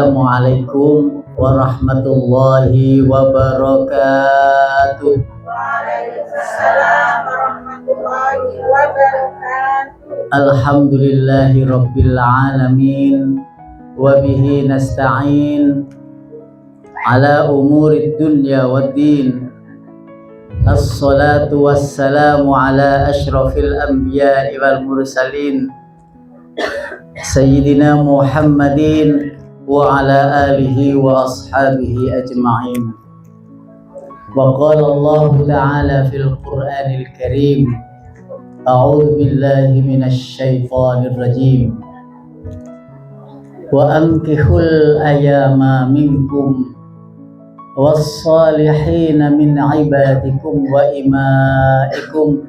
Assalamualaikum warahmatullahi wabarakatuh. Waalaikumsalam warahmatullahi wabarakatuh. Alhamdulillahi rabbil alamin. Wabihi nasta'in ala umuri dunya waddin. Assalatu wassalamu ala ashrafil anbiya'i wal mursalin Sayyidina Muhammadin wa ala alihi wa ashabihi ajma'in. Wa qala Allah ta'ala fil Qur'anil Karim, a'udzu billahi minasy syaithanir rajim. Wa ankihul ayama minkum was-salihina min ibadikum wa imaikum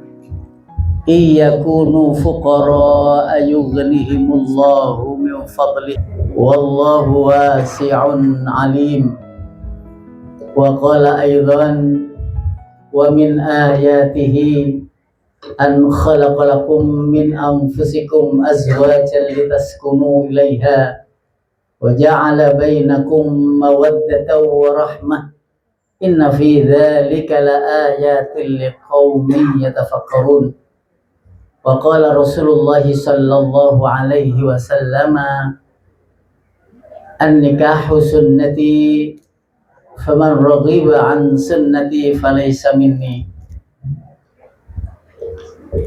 iyakunu fuqara yughnihimullahu min fadlih wallahu wasi'un alim. Wa qala aidan wa min ayatihi an khalaqalakum min anfusikum azwajan litaskunu ilaiha wa ja'ala bainakum mawaddatan wa rahmah inna fi dzalika laayatin liqaumin yatafakkarun. Wa qala Rasulullah sallallahu alaihi wasallam, an-nikahu sunnati faman raghiba an sunnati falaysa minni.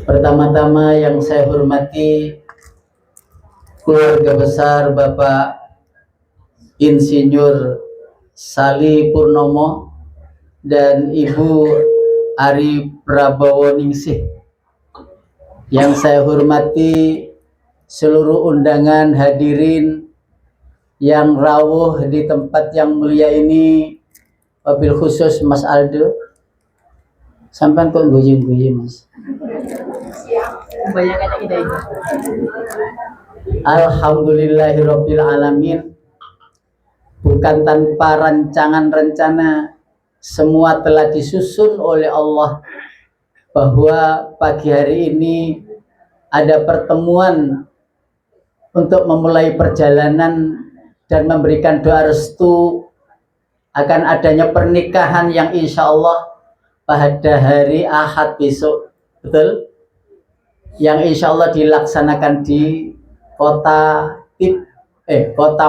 Pertama-tama yang saya hormati keluarga besar Bapak Insinyur Sali Purnomo dan Ibu Ari Prabowo Ningsih. Yang saya hormati seluruh undangan hadirin yang rawuh di tempat yang mulia ini, wabil khusus Mas Aldo. Sampai kok guyung-guyung Mas. Alhamdulillahirabbil alamin. Bukan tanpa rancangan rencana, semua telah disusun oleh Allah bahwa pagi hari ini ada pertemuan untuk memulai perjalanan dan memberikan doa restu akan adanya pernikahan yang insya Allah pada hari Ahad besok, betul? Yang insya Allah dilaksanakan di kota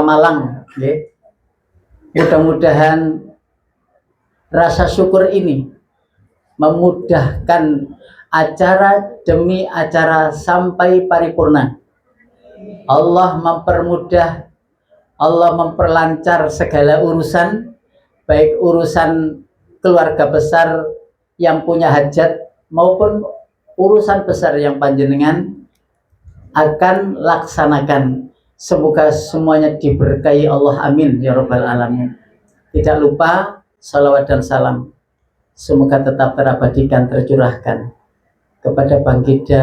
Malang. Okay? Mudah-mudahan rasa syukur ini memudahkan acara demi acara sampai paripurna. Allah mempermudah, Allah memperlancar segala urusan, baik urusan keluarga besar yang punya hajat maupun urusan besar yang panjenengan akan laksanakan. Semoga semuanya diberkahi Allah, amin ya rabbal alamin. Tidak lupa salawat dan salam semoga tetap terabadikan, tercurahkan kepada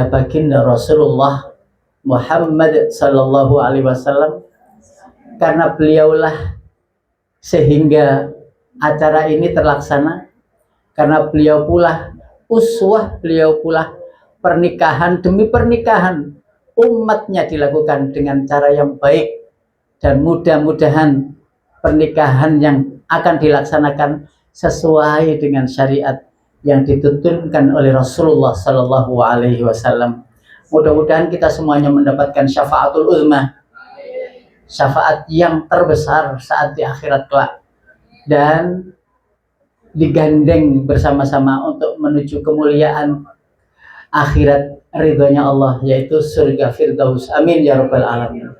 baginda Rasulullah Muhammad sallallahu alaihi wasallam, karena beliaulah sehingga acara ini terlaksana, karena beliau pula uswah, beliau pula pernikahan demi pernikahan umatnya dilakukan dengan cara yang baik, dan mudah-mudahan pernikahan yang akan dilaksanakan sesuai dengan syariat yang dituntunkan oleh Rasulullah Sallallahu Alaihi Wasallam. Mudah-mudahan kita semuanya mendapatkan syafaatul uzma, syafaat yang terbesar saat di akhirat kelak, dan digandeng bersama-sama untuk menuju kemuliaan akhirat ridhonya Allah, yaitu surga Firdaus, amin ya rabbal alamin.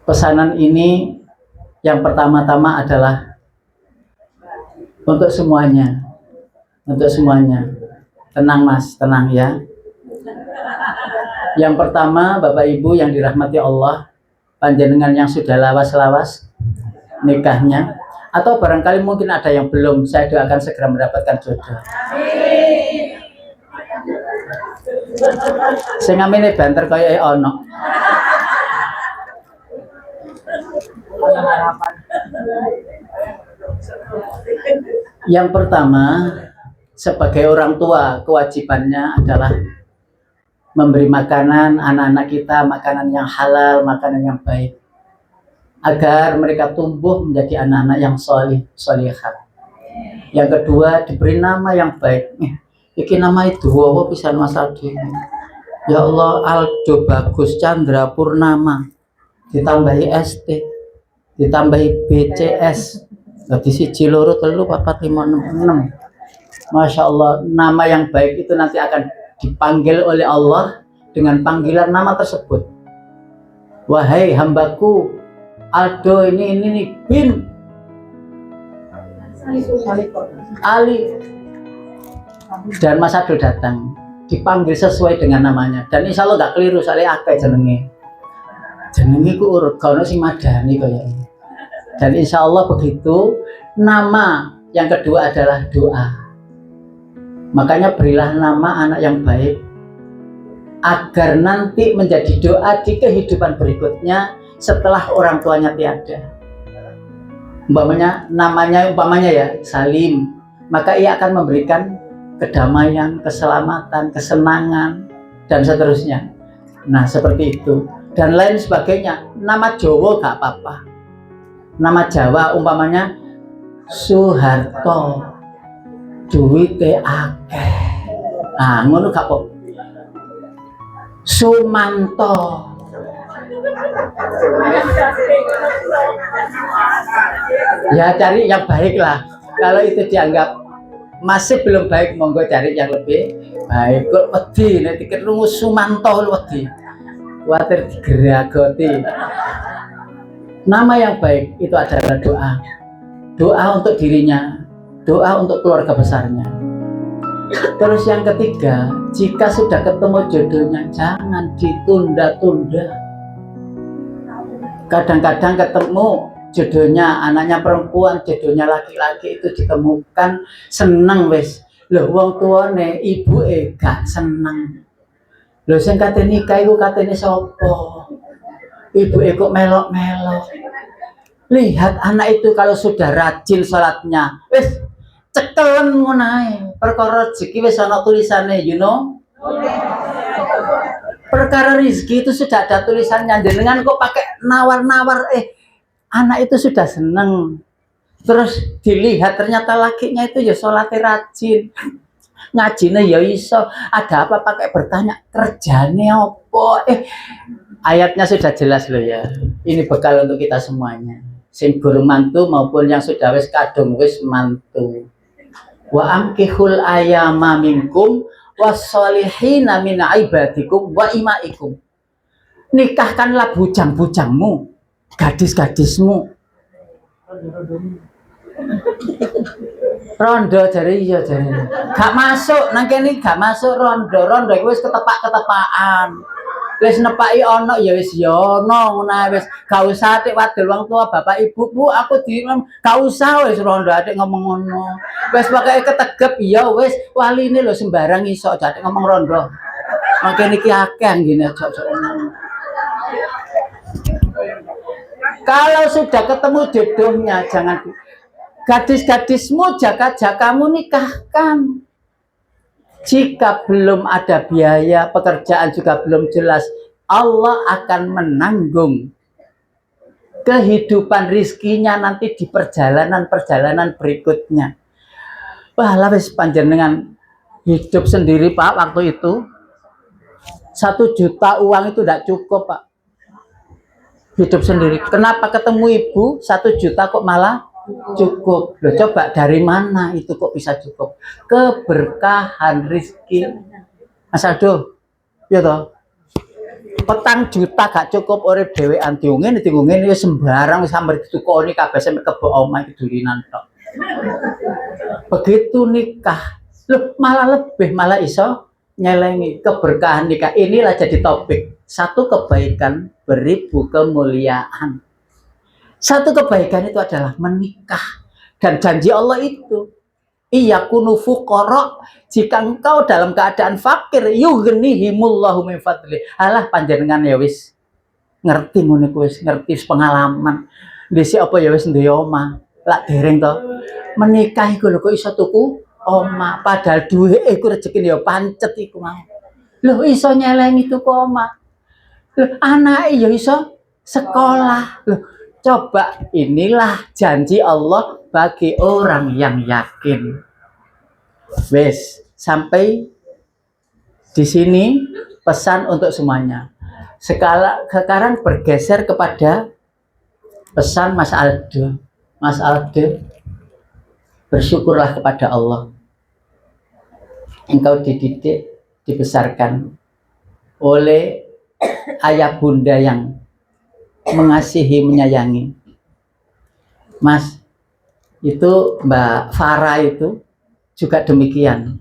Pesanan ini yang pertama-tama adalah untuk semuanya, tenang Mas, tenang ya. Yang pertama, Bapak Ibu yang dirahmati Allah, panjenengan yang sudah lawas-lawas nikahnya, atau barangkali mungkin ada yang belum, saya doakan segera mendapatkan jodoh. Sing amine banter kaya ono. Yang pertama, sebagai orang tua, kewajibannya adalah memberi makanan anak-anak kita, makanan yang halal, makanan yang baik. agar mereka tumbuh menjadi anak-anak yang solihah. Yang kedua, diberi nama yang baik. Iki nama itu apa pisan Mas Aldi? Ya Allah, Aldo Bagus Chandra Purnama, ditambahi ST, ditambahi BCS, jadi siji loro telu papat lima enam. Masya Allah, nama yang baik itu nanti akan dipanggil oleh Allah dengan panggilan nama tersebut. Wahai hambaku Aldo ini nih bin Ali, dan Mas Aldo datang dipanggil sesuai dengan namanya, dan insya Allah gak keliru soalnya akeh jenenge ku urut kalau sing madani kaya ini. Dan insya Allah begitu. Nama yang kedua adalah doa. Makanya berilah nama anak yang baik agar nanti menjadi doa di kehidupan berikutnya setelah orang tuanya tiada. Umpamanya ya Salim, maka ia akan memberikan kedamaian, keselamatan, kesenangan, dan seterusnya. Nah seperti itu dan lain sebagainya. Nama Jawa gak apa-apa, nama Jawa umpamanya Soeharto, duwite akeh, ngono gak apa. Sumanto, ya cari yang baik lah. Kalau itu dianggap masih belum baik, monggo cari yang lebih baik. Kok wedi nek krungu Sumanto wedi, kuwatir digeragoti. Nama yang baik itu adalah doa. Doa untuk dirinya, doa untuk keluarga besarnya. Terus yang ketiga, jika sudah ketemu jodohnya, jangan ditunda-tunda. Kadang-kadang ketemu jodohnya, anaknya perempuan, jodohnya laki-laki itu ditemukan, seneng wis. Loh wong tuane ibu gak seneng. Loh sing kate nikah iku katene sapa? Ibu kok melok-melok. Lihat anak itu kalau sudah rajin sholatnya, wis cekelen ngono ae. Perkara rezeki wis ana tulisane, you know. Perkara rezeki itu sudah ada tulisannya. Jenengan kok pakai nawar-nawar, anak itu sudah seneng. Terus dilihat ternyata lakinya itu ya sholatnya rajin, ngajine ya iso. Ada apa pakai bertanya kerjane apa? Ayatnya sudah jelas loh ya. Ini bekal untuk kita semuanya. Sing guru mantu maupun yang sudah wis kadung wis mantu. Wa amkihul ayama minkum wassolihina min ibadikum wa imaikum. Nikahkanlah bujang-bujangmu, gadis-gadismu. Rondo jari iya jari. Gak masuk nang kene, gak masuk rondo. Rondo iku wis ketepak-ketepaan. Wis nepaki ono ya wis ya ono ngono wis. Gak usah atik wadul wong tua bapak ibu, Bu, aku di gak usah wis rondo atik ngomong ngono. Wis pokoke ketegep ya wis waline lho sembarang iso atik ngomong rondo. Makene iki akeh ngene aja ngono. Kalau sudah ketemu jodohnya, jangan gadis-gadismu jaka-jakamu nikahkan. Jika belum ada biaya, pekerjaan juga belum jelas, Allah akan menanggung kehidupan rizkinya nanti di perjalanan-perjalanan berikutnya. Wah, lah wis panjenengan hidup sendiri Pak waktu itu 1 juta uang itu tidak cukup Pak. Hidup sendiri. Kenapa ketemu ibu 1 juta kok malah cukup? Loh, coba dari mana itu kok bisa cukup? Keberkahan rizki. Mas Aldo, ya toh. 4 juta gak cukup urip dhewean diungin ya sembarang wis sampe ditukoni kabeh sampe kebo omah iki dulinan tok. Begitu nikah, loh malah lebih malah iso nyelengi keberkahan nikah. Inilah jadi topik. 1 kebaikan beribu kemuliaan. 1 kebaikan itu adalah menikah. Dan janji Allah itu, iyakunu fuqara, jika engkau dalam keadaan fakir, yughnihimullahu min fadli. Alah panjenengan ya wis ngerti ngono kuwi, ngerti pengalaman. Dhisik apa ya wis duwe omah. Lak dereng to. Menikah iku lho kok iso tuku omah, padahal duwe iku rezekine ya pancet iku mau. Lho iso nyelengi tuku omah. Lho anake ya iso sekolah. Lho Coba, inilah janji Allah bagi orang yang yakin. Wes, sampai di sini pesan untuk semuanya. Sekarang bergeser kepada pesan Mas Aldo. Mas Aldo, bersyukurlah kepada Allah. Engkau dididik, dibesarkan oleh ayah bunda yang mengasihi, menyayangi. Mas, itu Mbak Farah itu juga demikian.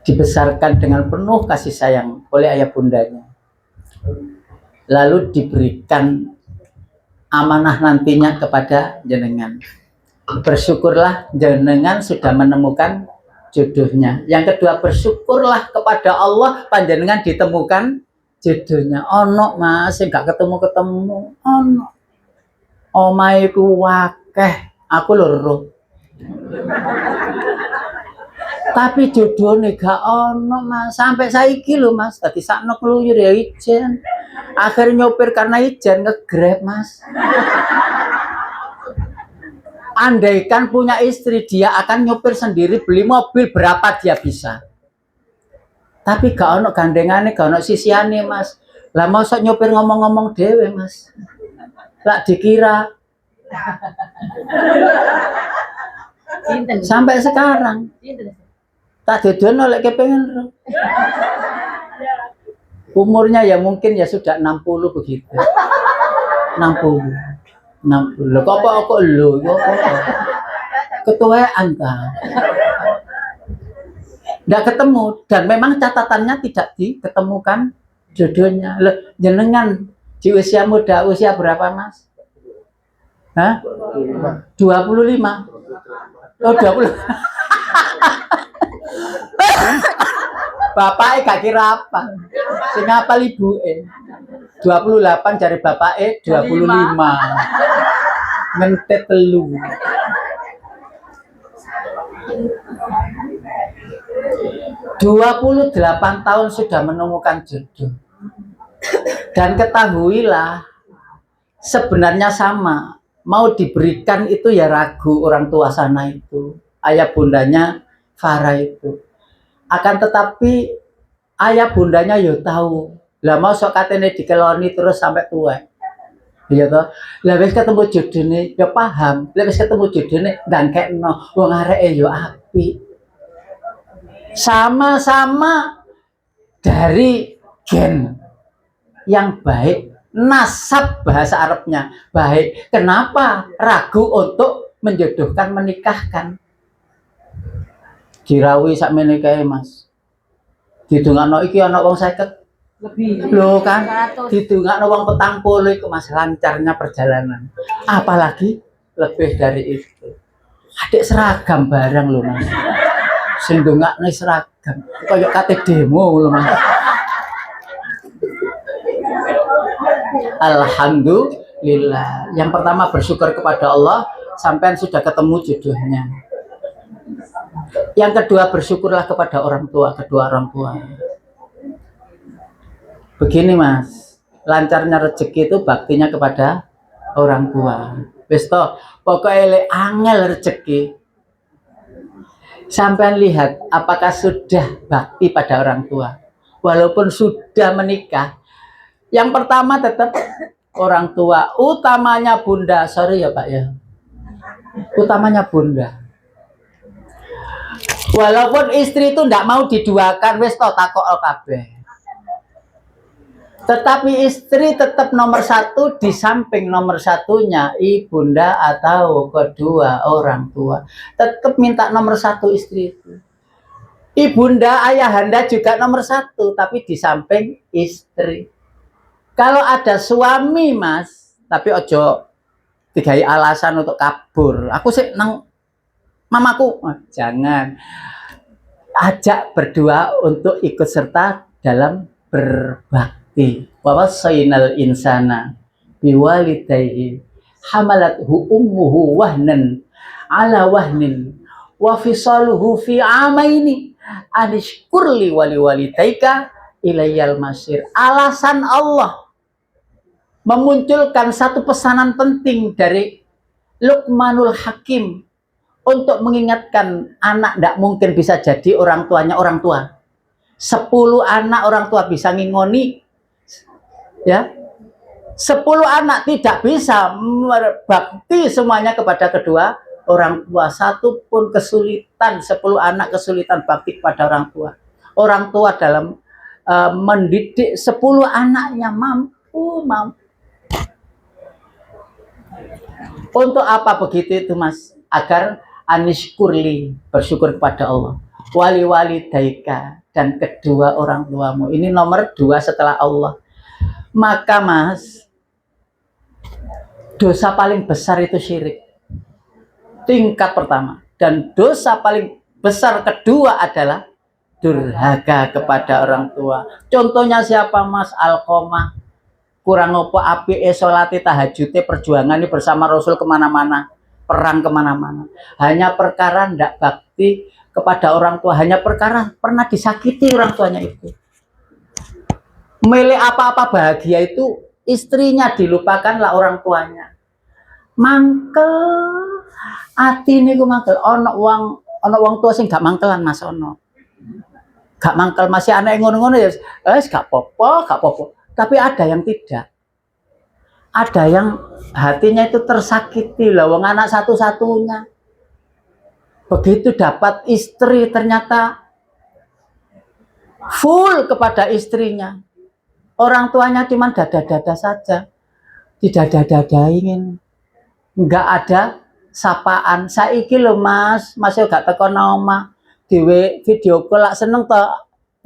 Dibesarkan dengan penuh kasih sayang oleh ayah bundanya. Lalu diberikan amanah nantinya kepada jenengan. Bersyukurlah jenengan sudah menemukan jodohnya. Yang kedua, bersyukurlah kepada Allah panjenengan ditemukan jodohnya. Ono Mas, enggak ketemu-ketemu. Ono. Omahe ku wakeh, aku loro. Tapi jodohnya gak ono Mas. Sampai saiki lho Mas, dadi sakno keluyur ya ijen. Akhirnya nyopir karena ijen nge-Grab Mas. Andaikan punya istri, dia akan nyopir sendiri, beli mobil berapa dia bisa. Tapi gak ono gandengane, gak ono sisiane Mas. Lah mosok nyopir ngomong-ngomong dhewe Mas. Lah dikira. Sampai sekarang. Tak dodono lek kepengen. Umurnya ya mungkin ya sudah 60 begitu. 60. 60. Kok lho yo ketuaan ta. Nggak ketemu dan memang catatannya tidak diketemukan jodohnya. Loh, jenengan di usia muda, usia berapa Mas? Hah? 25. Oh, 20. Bapaknya gak kira apa. Sing ngapal ibuke. 28 dari bapaknya 25. Mentet telu. 28 tahun sudah menemukan jodoh. Dan ketahuilah sebenarnya sama. Mau diberikan itu ya ragu orang tua sana itu. Ayah bundanya Farah itu. Akan tetapi ayah bundanya ya tahu. Lah mau sok katene dikeloni terus sampai tua. Iya toh. Lah wis ketemu jodohne ya paham. Lah wis ketemu jodohne ndangkekno wong areke ya apik. Sama-sama dari gen yang baik, nasab bahasa Arabnya baik. Kenapa ragu untuk menjodohkan, menikahkan? Dirawi sak menikahe Mas. Didongakno iki ana wong 50 lebih. Loh kan, didongakno wong 40 iku Mas, lancarnya perjalanan. Apalagi lebih dari itu. Adik seragam barang lho Mas. Sing ndongakne seragam. Kayak kate demo lho Mas. Alhamdulillah. Yang pertama bersyukur kepada Allah sampai sudah ketemu jodohnya. Yang kedua bersyukurlah kepada orang tua, kedua orang tua. Begini Mas, lancarnya rezeki itu baktinya kepada orang tua. Wis to, pokoke angel rezeki. Sampean lihat apakah sudah bakti pada orang tua. Walaupun sudah menikah, yang pertama tetap orang tua, utamanya bunda. Sorry ya Pak ya. Utamanya bunda. Walaupun istri itu ndak mau diduakan, wis to takok kabeh. Tetapi istri tetap nomor satu, di samping nomor satunya ibunda atau kedua orang tua. Tetap minta nomor satu istri itu. Ibunda, ayahanda juga nomor satu, tapi di samping istri. Kalau ada suami Mas, tapi ojo digawe alasan untuk kabur. Aku sih nang mamaku, oh, jangan. Ajak berdua untuk ikut serta dalam berbakti. Wa wasainal insana biwalidayhi hamalathu ummuhu wahnan ala wahnin wa fisaluhu fi amaini anishkurli wali walidayka ilayyal masir. Alasan Allah memunculkan satu pesanan penting dari Luqmanul Hakim untuk mengingatkan anak tidak mungkin bisa jadi orang tuanya orang tua. 10 anak orang tua bisa ngingoni, ya. 10 anak tidak bisa berbakti semuanya kepada kedua orang tua. Satu pun kesulitan, 10 anak kesulitan bakti kepada orang tua. Orang tua dalam mendidik 10 anaknya mampu. Untuk apa begitu itu, Mas? Agar anishkurli, bersyukur kepada Allah. Wali daika, dan kedua orang tuamu. Ini nomor 2 setelah Allah. Maka Mas, dosa paling besar itu syirik. Tingkat pertama. Dan dosa paling besar kedua adalah durhaka kepada orang tua. Contohnya siapa, Mas? Alqomah. Kurang opo api solati tahajudnya perjuangan ini bersama Rasul kemana-mana, perang kemana-mana. Hanya perkara ndak bakti kepada orang tua, hanya perkara pernah disakiti orang tuanya itu. Milih apa-apa bahagia itu istrinya, dilupakanlah orang tuanya. Mangkel ati niku mangkel. Ono wong tua sing gak mangkelan, Mas, ono. Gak mangkel, masih anak ngono-ngono ya wis gak apa-apa. Tapi ada yang tidak. Ada yang hatinya itu tersakiti lah, wong anak satu-satunya. Begitu dapat istri ternyata full kepada istrinya. Orang tuanya cuma dada-dada saja. Didada-dadain. Enggak ada sapaan. Saiki lho Mas yo gak teko nang omah. Dhewe video call lak seneng to.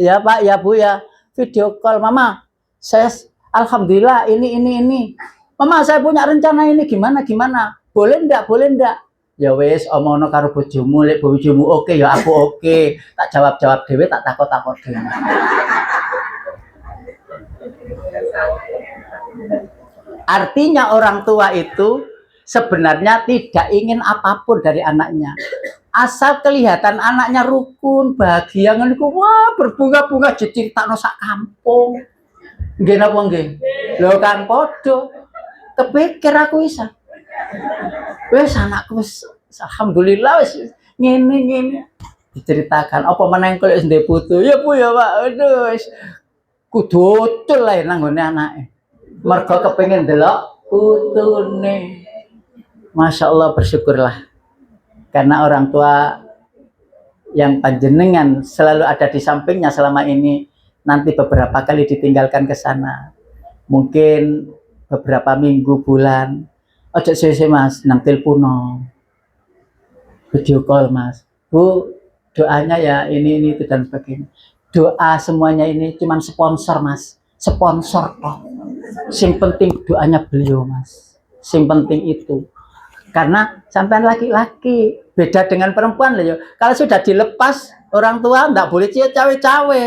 Ya Pak, ya Bu ya. Video call, Mama. Saya alhamdulillah ini. Mama, saya punya rencana ini, gimana? Boleh ndak? Ya wes omongno karo bojomu, lek bojomu oke ya aku oke. Tak jawab dhewe, tak takut dhewe. Artinya orang tua itu sebenarnya tidak ingin apapun dari anaknya. Asal kelihatan anaknya rukun, bahagia ngene wah berbunga-bunga diceritakno sak kampung. Nggih napa nggih? Lho kan padha. Kepikir aku isa. Wis anakku wis alhamdulillah wis ngene. Diceritakan apa meneng kok wis ndek putu. Ya Bu ya Pak. Aduh wis kudu utul ae nang gone anake. Mergo kepengin delok putune. Masya Allah, bersyukurlah. Karena orang tua yang panjenengan selalu ada di sampingnya selama ini, nanti beberapa kali ditinggalkan ke sana, mungkin beberapa minggu, bulan, ojo sese Mas, nang telepono, video call Mas, Bu, doanya ya ini itu dan sebagainya. Doa semuanya ini cuman sponsor Mas, sponsor toh. Sing penting doanya beliau Mas, sing penting itu. Karena sampean laki-laki beda dengan perempuan loh ya. Kalau sudah dilepas orang tua nggak boleh cawe-cawe.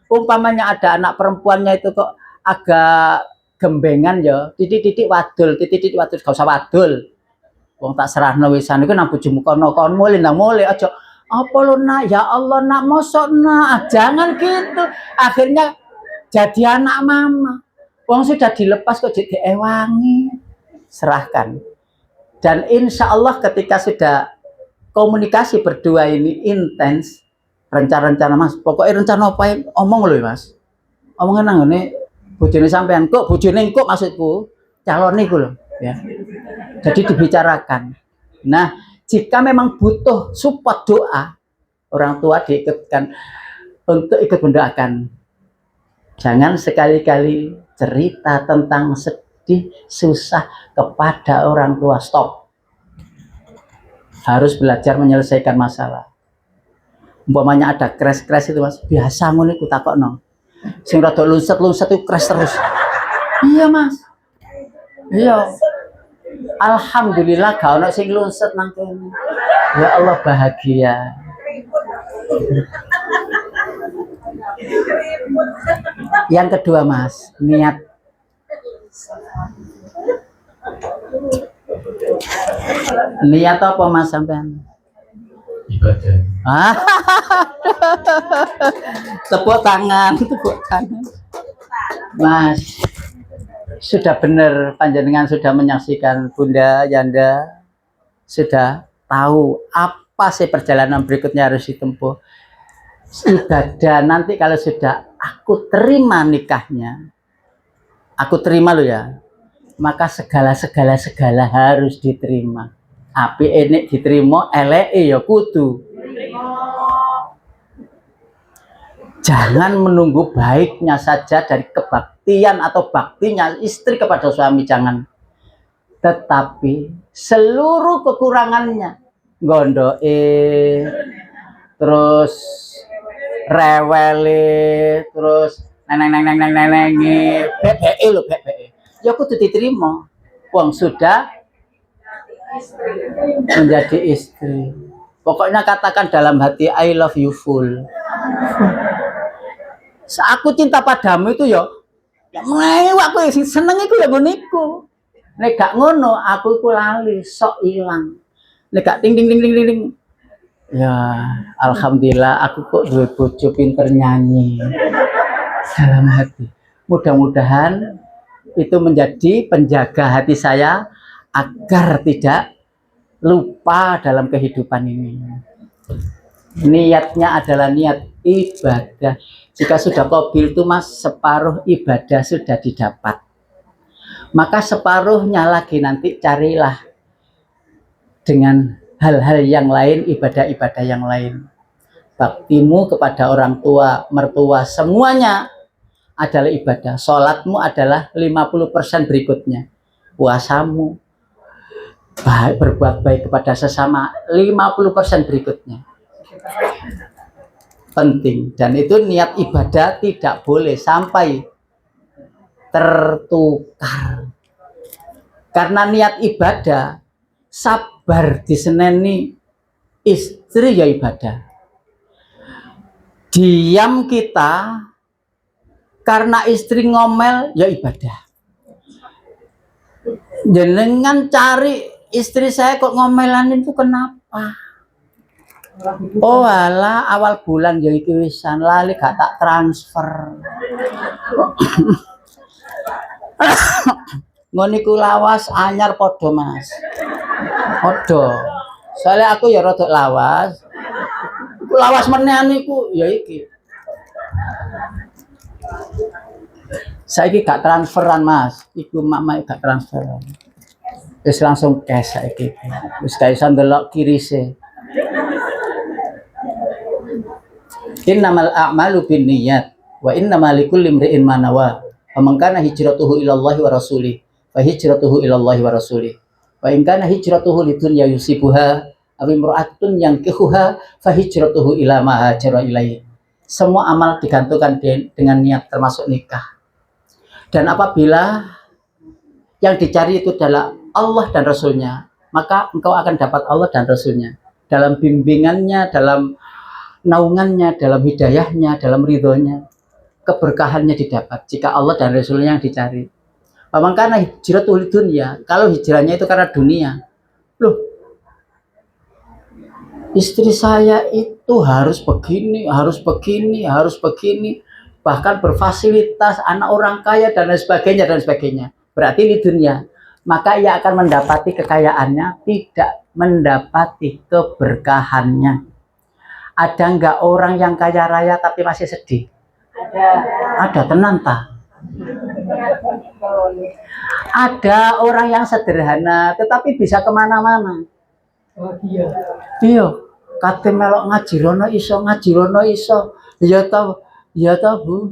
Umpamanya ada anak perempuannya itu kok agak gembengan ya, titik-titik wadul, gak usah wadul. Wong tak serahno wisan iku nang bojomu kono mulih aja. Apa lo nak, ya Allah nak, mosok nak, jangan gitu. Akhirnya jadi anak mama. Wong sudah dilepas kok jadi ewangi. Serahkan. Dan insya Allah ketika sudah komunikasi berdua ini intens, rencana Mas, pokoknya rencana apa yang omong loh Mas, omongin nang ini bojone sampean kok, bojone kok maksudku calon niku loh ya. Jadi dibicarakan. Nah, jika memang butuh support doa, orang tua diikutkan untuk ikut mendoakan. Jangan sekali-kali cerita tentang sedih, susah kepada orang tua, stop. Harus belajar menyelesaikan masalah. Umpamanya ada crash itu Mas, biasa ngono iku takokno. Sing rada lunset itu crash terus. Iya Mas. Iya. Alhamdulillah gak ono sing lunset nang kene. Ya Allah bahagia. Yang kedua Mas, niat. Niat apa Mas sampean? Ibadah. Tepuk tangan Mas. sudah benar panjenengan sudah menyaksikan Bunda Yanda, sudah tahu apa sih perjalanan berikutnya harus ditempuh. Ibadah nanti kalau sudah aku terima nikahnya, aku terima lo ya, maka segala harus diterima. Api enek diterima, eleke ya kudu. Jangan menunggu baiknya saja dari kebaktian atau baktinya istri kepada suami, jangan. Tetapi seluruh kekurangannya, gondoke, terus rewele, terus neneng BPE lo BPE. Ya kudu diterima. Wong sudah menjadi istri. Pokoknya katakan dalam hati I love you full. Aku cinta padamu itu ya aku seneng iku ya ngono iku. Nek gak ngono aku iku lali sok ilang. Nek gak ting ting ting ting ting. Ya, alhamdulillah aku kok duwe bojo pinter nyanyi. Dalam hati. Mudah-mudahan itu menjadi penjaga hati saya agar tidak lupa dalam kehidupan ini. Niatnya adalah niat ibadah. Jika sudah qabil itu Mas, separuh ibadah sudah didapat. Maka separuhnya lagi nanti carilah dengan hal-hal yang lain, ibadah-ibadah yang lain. Baktimu kepada orang tua, mertua, semuanya adalah ibadah. Sholatmu adalah 50% berikutnya. Puasamu, berbuat baik kepada sesama, 50% berikutnya. Penting. Dan itu niat ibadah tidak boleh sampai tertukar. Karena niat ibadah, sabar diseneni istri ya ibadah. Diam kita karena istri ngomel ya ibadah. Jenengan cari istri saya kok ngomelan itu kenapa? Oh alah awal bulan ya iki wisan lali gak tak transfer. Ngono iku lawas anyar padha Mas. Padha. Soalnya aku ya rada lawas. Iku lawas meneh niku ya iki. Saiki gak transferan Mas. Iku mak gak transferan. Wis langsung cash saiki. Wis gak iso ndelok kirise. Innamal a'malu binniyat wa innamal likulli imri'in ma nawa. Faman kana hijratuhu ila Allah wa rasulih fa hijratuhu ila Allah wa rasulih. Wa in kana hijratuhu lidunya yusibuha aw imra'atun yankihuha fa hijratuhu ila ma hajara ilaihi. Semua amal digantungkan dengan niat termasuk nikah. Dan apabila yang dicari itu adalah Allah dan Rasulnya, maka engkau akan dapat Allah dan Rasulnya dalam bimbingannya, dalam naungannya, dalam hidayahnya, dalam ridhonya, keberkahannya didapat jika Allah dan Rasulnya yang dicari. Memang karena hijratul dunia, kalau hijrahnya itu karena dunia, loh, istri saya itu harus begini, harus begini, harus begini, bahkan berfasilitas, anak orang kaya dan lain sebagainya dan sebagainya. Berarti di dunia, maka ia akan mendapati kekayaannya, tidak mendapati keberkahannya. Ada nggak orang yang kaya raya tapi masih sedih? Ada tenan ta? Ada orang yang sederhana tetapi bisa kemana-mana. Oh iya. Iya, kate melok ngaji rono iso, ngaji rono iso. Ya ta Bu.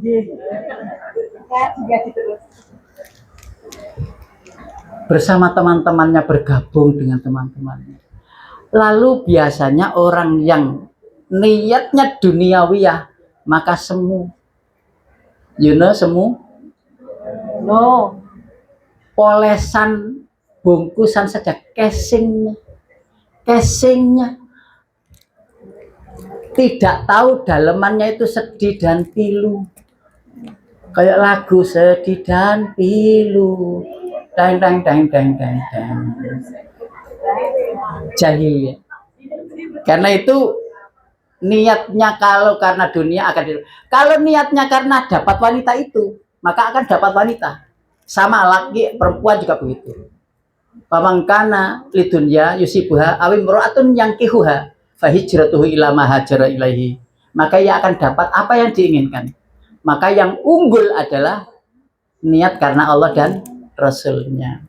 Bersama teman-temannya, bergabung dengan teman-temannya. Lalu biasanya orang yang niatnya duniawiyah, maka semu. You know semu? No. Polesan bungkusan saja, casingnya tidak tahu dalemannya itu sedih dan pilu. Kayak lagu sedih dan pilu. Dang. Jahil ya. Karena itu niatnya kalau karena dunia akan kalau niatnya karena dapat wanita itu, maka akan dapat wanita. Sama laki perempuan juga begitu. Pamangkana lidunya yusibuha awim ro'atun yang kihuha fahijratuhu ila ma hajara ilaihi. Maka ia akan dapat apa yang diinginkan. Maka yang unggul adalah niat karena Allah dan Rasulnya.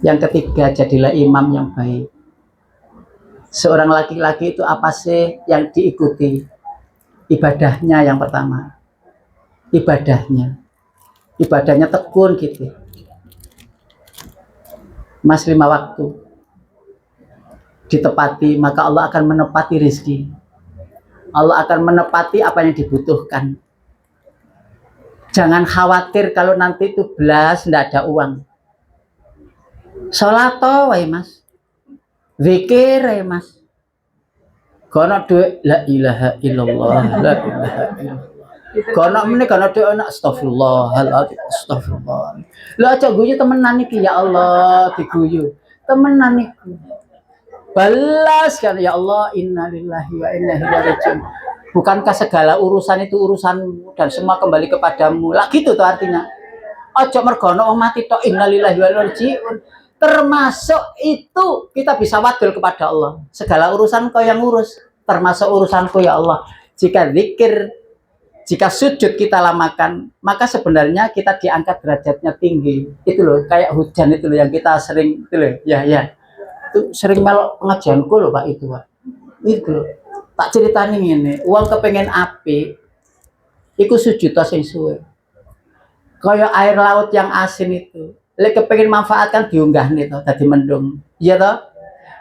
Yang ketiga, jadilah imam yang baik. Seorang laki-laki itu apa sih yang diikuti? Ibadahnya yang pertama. Ibadahnya tekun gitu. Mas 5 waktu ditepati, maka Allah akan menepati rezeki. Allah akan menepati apa yang dibutuhkan. Jangan khawatir kalau nanti itu belas tidak ada uang. Sholat wae mas, zikir wae mas. Kono duit la ilaha illallah, la ilaha illallah. Kono meneh kono duit anak astagfirullah, astagfirullah. Lo aja guyu temenan iki ya Allah, diguyu. Temenan iku. Balas kan ya Allah, innalillahi wa inna ilaihi rajiun. Bukankah segala urusan itu urusanmu dan semua kembali kepadamu? Lah gitu tuh artinya. Ojo mergono wong mati tok innalillahi wa inna ilaihi rajiun. Termasuk itu kita bisa wadul kepada Allah. Segala urusan kau yang urus, termasuk urusanku ya Allah. Jika zikir, jika sujud kita lamakan, maka sebenarnya kita diangkat derajatnya tinggi. Itu loh, kayak hujan itu loh yang kita sering itu loh, ya. Itu sering melok pengajianku loh Pak itu Pak. Itu loh. Tak ceritani ini, uang kepengen api, iku sujud sing suwe. Kayak air laut yang asin itu. Lek kepengen manfaatkan diunggah nih toh, tadi mendung. Iya toh?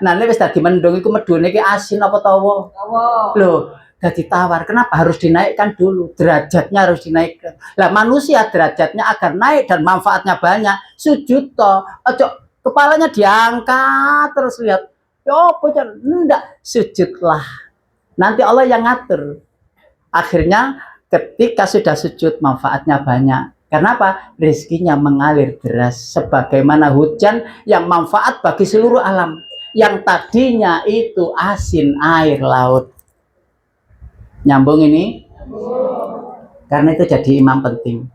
Nah, ini wis tadi mendung iku medune iki asin apa tawa? Tawa. Loh, jadi tawar. Kenapa harus dinaikkan dulu? Derajatnya harus dinaikkan. Lah manusia derajatnya agar naik dan manfaatnya banyak. Sujud toh. Ojo kepalanya diangkat terus lihat. Yo, bocor. Enggak, sujudlah. Nanti Allah yang ngatur. Akhirnya ketika sudah sujud manfaatnya banyak. Kenapa? Rezekinya mengalir deras sebagaimana hujan yang manfaat bagi seluruh alam. Yang tadinya itu asin air laut. Nyambung ini? Karena itu jadi imam penting.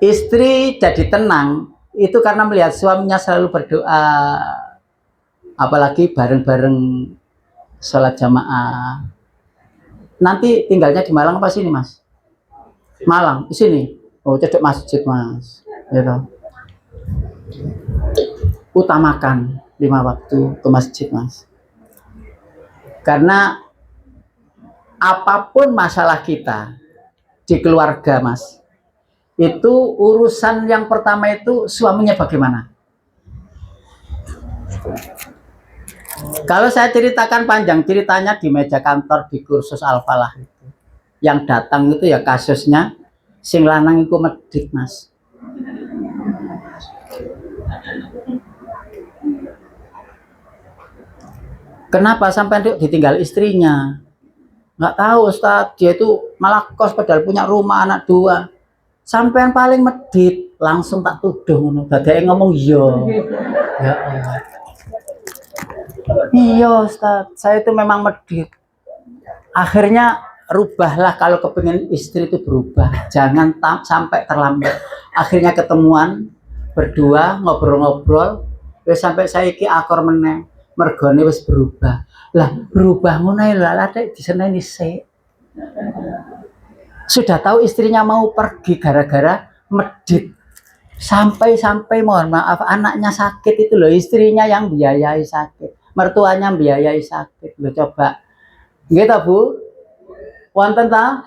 Istri jadi tenang itu karena melihat suaminya selalu berdoa. Apalagi bareng-bareng sholat jamaah. Nanti tinggalnya di Malang apa sini mas? Malang, di sini. Oh, cedek masjid mas, gitu. Utamakan 5 waktu ke masjid mas. Karena apapun masalah kita di keluarga mas, itu urusan yang pertama itu suaminya bagaimana. Kalau saya ceritakan panjang ceritanya di meja kantor di kursus Al-Falah itu, yang datang itu ya kasusnya sing lanang iku medhit mas. Kenapa sampai ditinggal istrinya? Nggak tahu Ustaz, dia itu malah kos padahal punya rumah anak 2. Sampai yang paling medhit langsung tak tuduh ngono. Dadake ngomong iya. Ya Allah. Iya Ustaz, saya itu memang medhit. Akhirnya rubahlah kalau kepingin istri itu berubah, jangan sampai terlambat. Akhirnya ketemuan berdua ngobrol-ngobrol, wis sampai saiki akor meneh, mergone wis berubah. Lah berubah ngono ae lho, lha diseneni sik. Sudah tahu istrinya mau pergi gara-gara medit. Sampai mohon maaf anaknya sakit itu loh, istrinya yang biayai sakit, mertuanya biayai sakit. Loh coba. Nggih ta Bu? Wonten ta?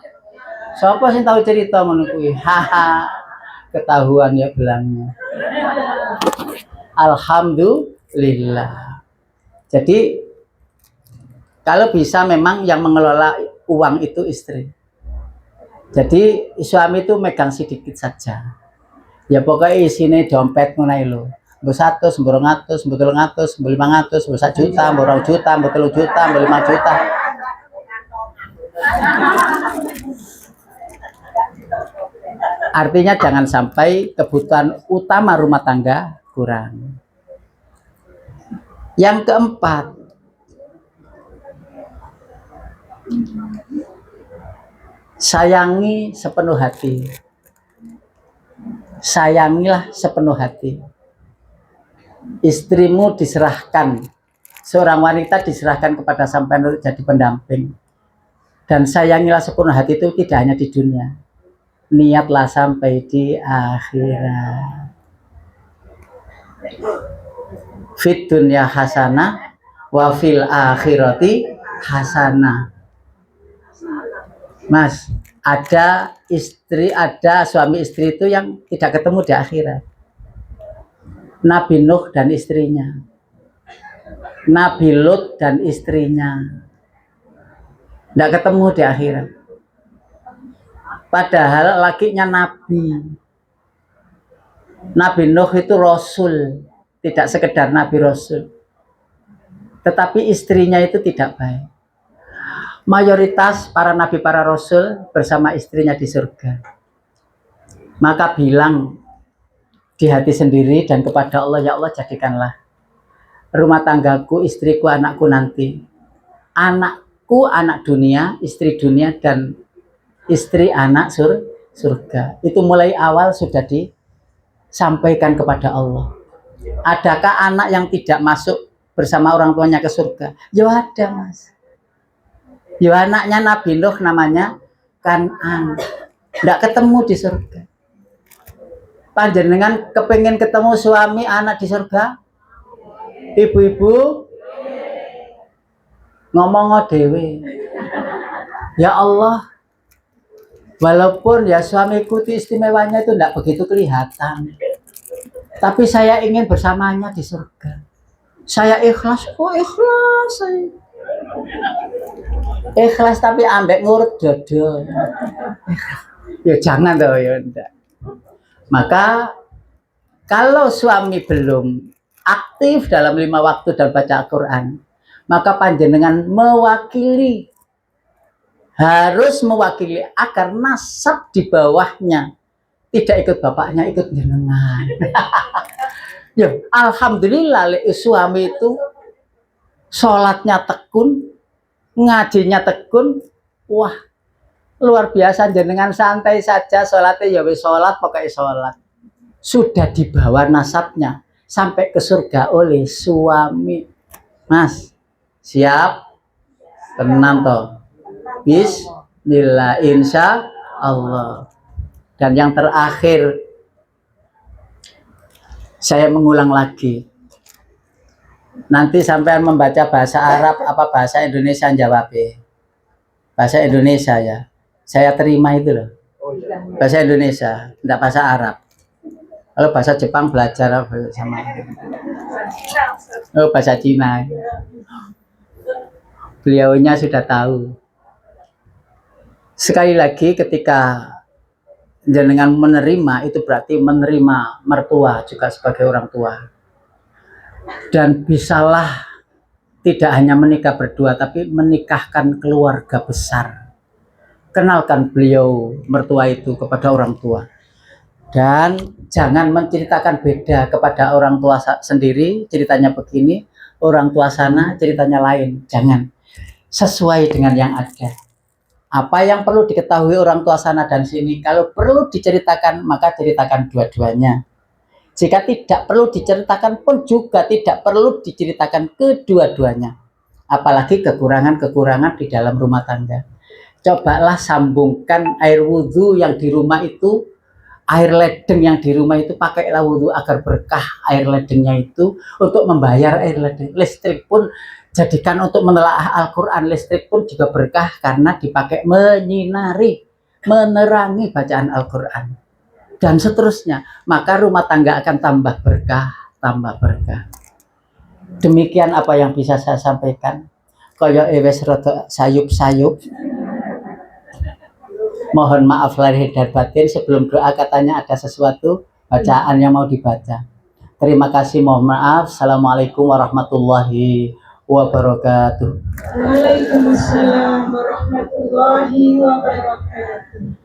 Sapa sing tahu cerita ngono kuwi? Haha. Ketahuan ya belangnya. Alhamdulillah. Jadi kalau bisa memang yang mengelola uang itu istri. Jadi suami itu megang sedikit saja. Ya pokoknya isine dompet ngono lho. Mbok 100, mbok 200, mbok 300, mbok 500, mbok 1 juta, mbok 2 juta, mbok 3 juta, mbok 5 juta. Artinya jangan sampai kebutuhan utama rumah tangga kurang. Yang keempat, sayangi sepenuh hati. sayangilah sepenuh hati. Istrimu diserahkan, seorang wanita diserahkan kepada sampean untuk jadi pendamping. Dan sayangilah sepenuh hati itu tidak hanya di dunia, niatlah sampai di akhirat. Fit dunya hasanah wa fil akhirati hasanah. Mas, ada suami istri itu yang tidak ketemu di akhirat. Nabi Nuh dan istrinya, Nabi Lut dan istrinya, tidak ketemu di akhirat. Padahal lakinya Nabi. Nabi Nuh itu Rasul, tidak sekedar Nabi Rasul. Tetapi istrinya itu tidak baik. Mayoritas para Nabi, para Rasul bersama istrinya di surga. Maka bilang di hati sendiri dan kepada Allah, ya Allah jadikanlah rumah tanggaku, istriku, anakku nanti. Anakku anak dunia, istri dunia, dan istri anak surga. Itu mulai awal sudah disampaikan kepada Allah. Adakah anak yang tidak masuk bersama orang tuanya ke surga? Ya ada, Mas. Ya anaknya Nabi Nuh namanya Kan'an. Tidak ketemu di surga. Panjenengan kepengen ketemu suami anak di surga? Ibu-ibu ngomong dewe. Ya Allah, walaupun ya suamiku itu istimewanya itu tidak begitu kelihatan, tapi saya ingin bersamanya di surga. Saya ikhlas, ikhlas saya. Ikhlas tapi ambek ngurut dodo. Ya jangan toh, ya enggak. Maka kalau suami belum aktif dalam 5 waktu dan baca Al-Quran, maka panjenengan harus mewakili agar nasab di bawahnya tidak ikut bapaknya, ikut jenengan. Ya, alhamdulillah suami itu sholatnya tekun, ngajinya tekun. Wah, luar biasa, jenengan santai saja sholatnya, ya wis sholat, pokoknya sholat. Sudah dibawa nasabnya sampai ke surga oleh suami. Mas, siap? Tenang toh. Bismillah, insya Allah. Dan yang terakhir, saya mengulang lagi. Nanti sampai membaca bahasa Arab apa bahasa Indonesia, jawab ya. Bahasa Indonesia ya. Saya terima itu loh. Bahasa Indonesia, tidak bahasa Arab. Kalau bahasa Jepang belajar sama. Oh, bahasa Cina. Beliaunya sudah tahu. Sekali lagi, ketika jenengan menerima, itu berarti menerima mertua juga sebagai orang tua. Dan bisalah tidak hanya menikah berdua, tapi menikahkan keluarga besar. Kenalkan beliau mertua itu kepada orang tua. Dan jangan menceritakan beda kepada orang tua sendiri, ceritanya begini, orang tua sana ceritanya lain. Jangan. Sesuai dengan yang ada. Apa yang perlu diketahui orang tua sana dan sini, kalau perlu diceritakan, maka ceritakan dua-duanya. Jika tidak perlu diceritakan pun juga tidak perlu diceritakan kedua-duanya. Apalagi kekurangan-kekurangan di dalam rumah tangga. Cobalah sambungkan air wudhu yang di rumah itu, air ledeng yang di rumah itu, pakailah wudhu agar berkah air ledengnya itu untuk membayar air ledeng. Listrik pun jadikan untuk menelaah Al-Quran, listrik pun juga berkah karena dipakai menyinari, menerangi bacaan Al-Quran. Dan seterusnya, maka rumah tangga akan tambah berkah, tambah berkah. Demikian apa yang bisa saya sampaikan. Kaya ewes rada sayup-sayup. Mohon maaf lahir dan batin. Sebelum doa katanya ada sesuatu bacaan yang mau dibaca. Terima kasih, mohon maaf. Assalamualaikum warahmatullahi wabarakatuh. Waalaikumsalam warahmatullahi wabarakatuh.